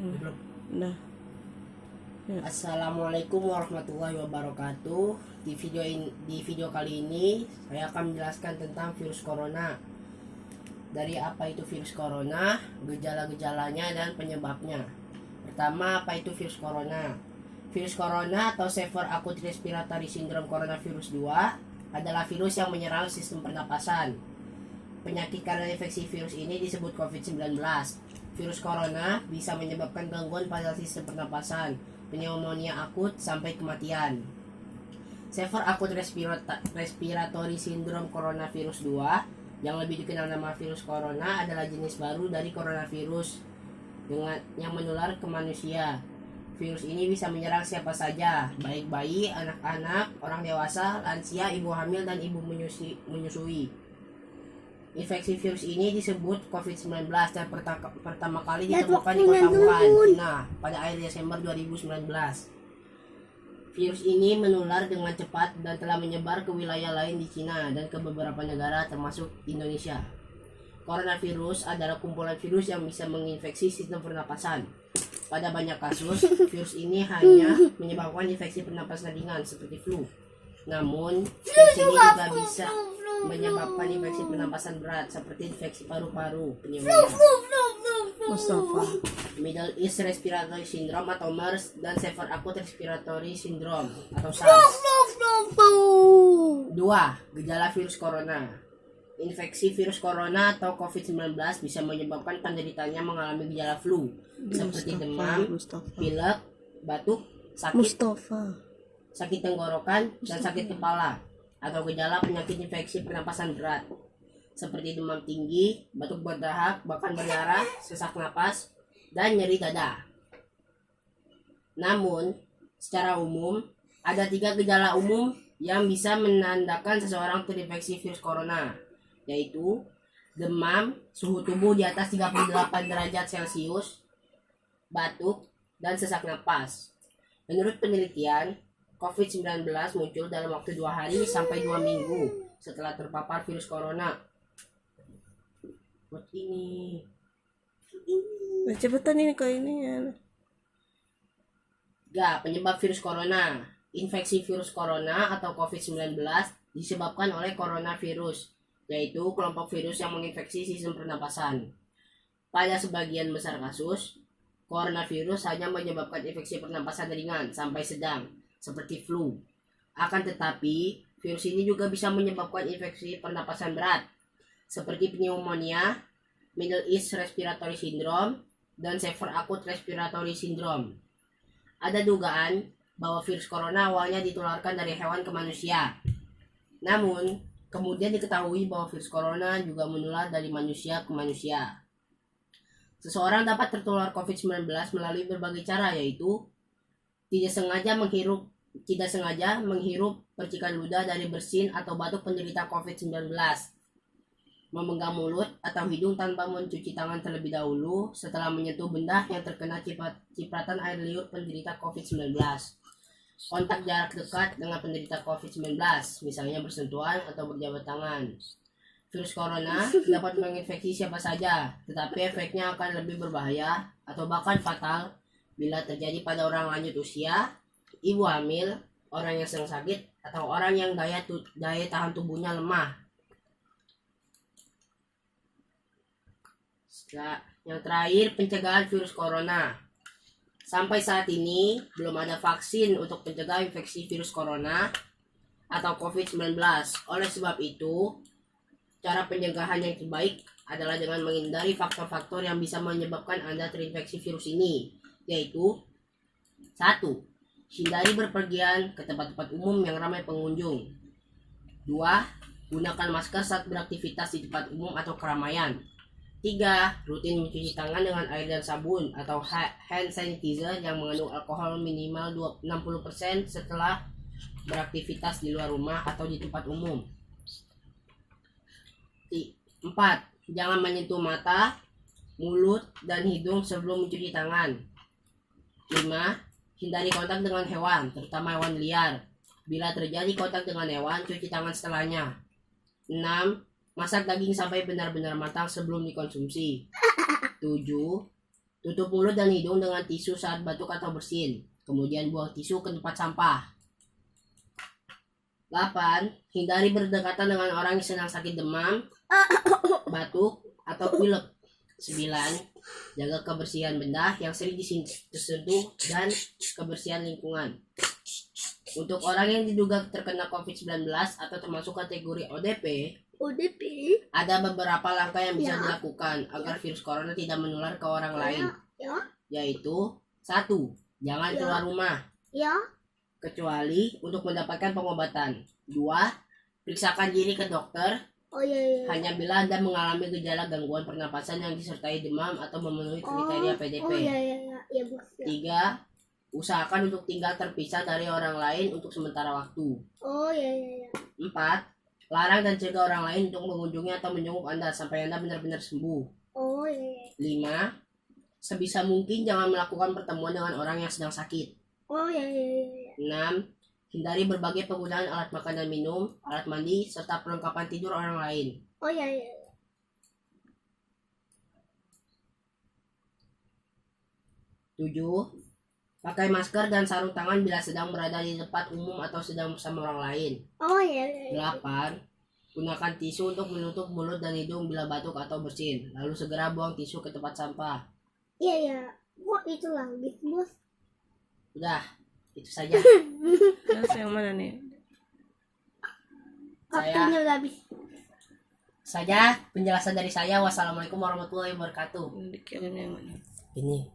Belum. Nah, ya. Assalamualaikum warahmatullahi wabarakatuh. Di video kali ini saya akan menjelaskan tentang virus corona. Dari apa itu virus corona, gejala-gejalanya dan penyebabnya. Pertama, apa itu virus corona? Virus corona atau Severe Acute Respiratory Syndrome Coronavirus 2 adalah virus yang menyerang sistem pernapasan. Penyakit karena infeksi virus ini disebut COVID-19. Virus corona bisa menyebabkan gangguan pada sistem pernapasan, pneumonia akut, sampai kematian. Severe Acute Respiratory Syndrome Coronavirus 2 yang lebih dikenal nama virus corona adalah jenis baru dari coronavirus yang menular ke manusia. Virus ini bisa menyerang siapa saja, baik bayi, anak-anak, orang dewasa, lansia, ibu hamil, dan ibu menyusui. Infeksi virus ini disebut COVID-19 dan pertama kali ditemukan di kota Wuhan, China pada akhir Desember 2019. Virus ini menular dengan cepat dan telah menyebar ke wilayah lain di China dan ke beberapa negara termasuk Indonesia. Coronavirus adalah kumpulan virus yang bisa menginfeksi sistem pernapasan. Pada banyak kasus, virus ini hanya menyebabkan infeksi pernapasan ringan seperti flu. Namun, virus ini juga bisa menyebabkan infeksi pernapasan berat seperti infeksi paru-paru, pneumonia, Mustafa. Middle East Respiratory Syndrome atau MERS, dan Severe Acute Respiratory Syndrome atau SARS. 2. Gejala virus corona. Infeksi virus corona atau COVID-19 bisa menyebabkan penderitanya mengalami gejala flu seperti demam, pilek, batuk, sakit tenggorokan, dan sakit kepala, atau gejala penyakit infeksi pernapasan berat seperti demam tinggi, batuk berdahak, bahkan berdarah, sesak napas, dan nyeri dada. Namun, secara umum, ada 3 gejala umum yang bisa menandakan seseorang terinfeksi virus corona, yaitu demam, suhu tubuh di atas 38 derajat Celcius, batuk, dan sesak napas. Menurut penelitian, COVID-19 muncul dalam waktu 2 hari sampai 2 minggu setelah terpapar virus corona. Buat ini. Nah, cepetan ini ke ini ya. Penyebab virus corona. Infeksi virus corona atau COVID-19 disebabkan oleh coronavirus, yaitu kelompok virus yang menginfeksi sistem pernapasan. Pada sebagian besar kasus, coronavirus hanya menyebabkan infeksi pernapasan ringan sampai sedang, seperti flu. Akan tetapi, virus ini juga bisa menyebabkan infeksi pernapasan berat, seperti pneumonia, Middle East Respiratory Syndrome, dan Severe Acute Respiratory Syndrome. Ada dugaan bahwa virus corona awalnya ditularkan dari hewan ke manusia. Namun, kemudian diketahui bahwa virus corona juga menular dari manusia ke manusia. Seseorang dapat tertular COVID-19 melalui berbagai cara, yaitu tidak sengaja menghirup percikan ludah dari bersin atau batuk penderita COVID-19, memegang mulut atau hidung tanpa mencuci tangan terlebih dahulu setelah menyentuh benda yang terkena cipratan air liur penderita COVID-19, kontak jarak dekat dengan penderita COVID-19, misalnya bersentuhan atau berjabat tangan. Virus corona dapat menginfeksi siapa saja, tetapi efeknya akan lebih berbahaya atau bahkan fatal bila terjadi pada orang lanjut usia, ibu hamil, orang yang sedang sakit, atau orang yang daya tahan tubuhnya lemah. Yang terakhir, pencegahan virus corona. Sampai saat ini, belum ada vaksin untuk mencegah infeksi virus corona atau COVID-19. Oleh sebab itu, cara pencegahan yang terbaik adalah dengan menghindari faktor-faktor yang bisa menyebabkan Anda terinfeksi virus ini, yaitu 1. Hindari berpergian ke tempat-tempat umum yang ramai pengunjung. 2. Gunakan masker saat beraktivitas di tempat umum atau keramaian. 3. Rutin mencuci tangan dengan air dan sabun atau hand sanitizer yang mengandung alkohol minimal 60% setelah beraktivitas di luar rumah atau di tempat umum. 4. Jangan menyentuh mata, mulut, dan hidung sebelum mencuci tangan. 5. Hindari kontak dengan hewan, terutama hewan liar. Bila terjadi kontak dengan hewan, cuci tangan setelahnya. 6. Masak daging sampai benar-benar matang sebelum dikonsumsi. 7. Tutup mulut dan hidung dengan tisu saat batuk atau bersin. Kemudian buang tisu ke tempat sampah. 8. Hindari berdekatan dengan orang yang sedang sakit demam, batuk, atau pilek. 9. Jaga kebersihan benda yang sering disentuh dan kebersihan lingkungan. Untuk orang yang diduga terkena COVID-19 atau termasuk kategori ODP, ada beberapa langkah yang bisa dilakukan agar virus corona tidak menular ke orang lain. Yaitu 1. Jangan keluar rumah kecuali untuk mendapatkan pengobatan. 2. Periksakan diri ke dokter hanya bila Anda mengalami gejala gangguan pernapasan yang disertai demam atau memenuhi kriteria PDP. 3. Usahakan untuk tinggal terpisah dari orang lain untuk sementara waktu. 4. Larang dan cegah orang lain untuk mengunjungi atau menjenguk Anda sampai Anda benar-benar sembuh. 5. Sebisa mungkin jangan melakukan pertemuan dengan orang yang sedang sakit. 6. Hindari berbagai penggunaan alat makan dan minum, alat mandi, serta perlengkapan tidur orang lain. 7. Pakai masker dan sarung tangan bila sedang berada di tempat umum atau sedang bersama orang lain. 8. Gunakan tisu untuk menutup mulut dan hidung bila batuk atau bersin, lalu segera buang tisu ke tempat sampah. Itu lagi, bos. Udah, itu saja. Terus yang mana nih? Waktunya habis. Saja penjelasan dari saya. Wassalamualaikum warahmatullahi wabarakatuh. Dikirim yang mana? Ini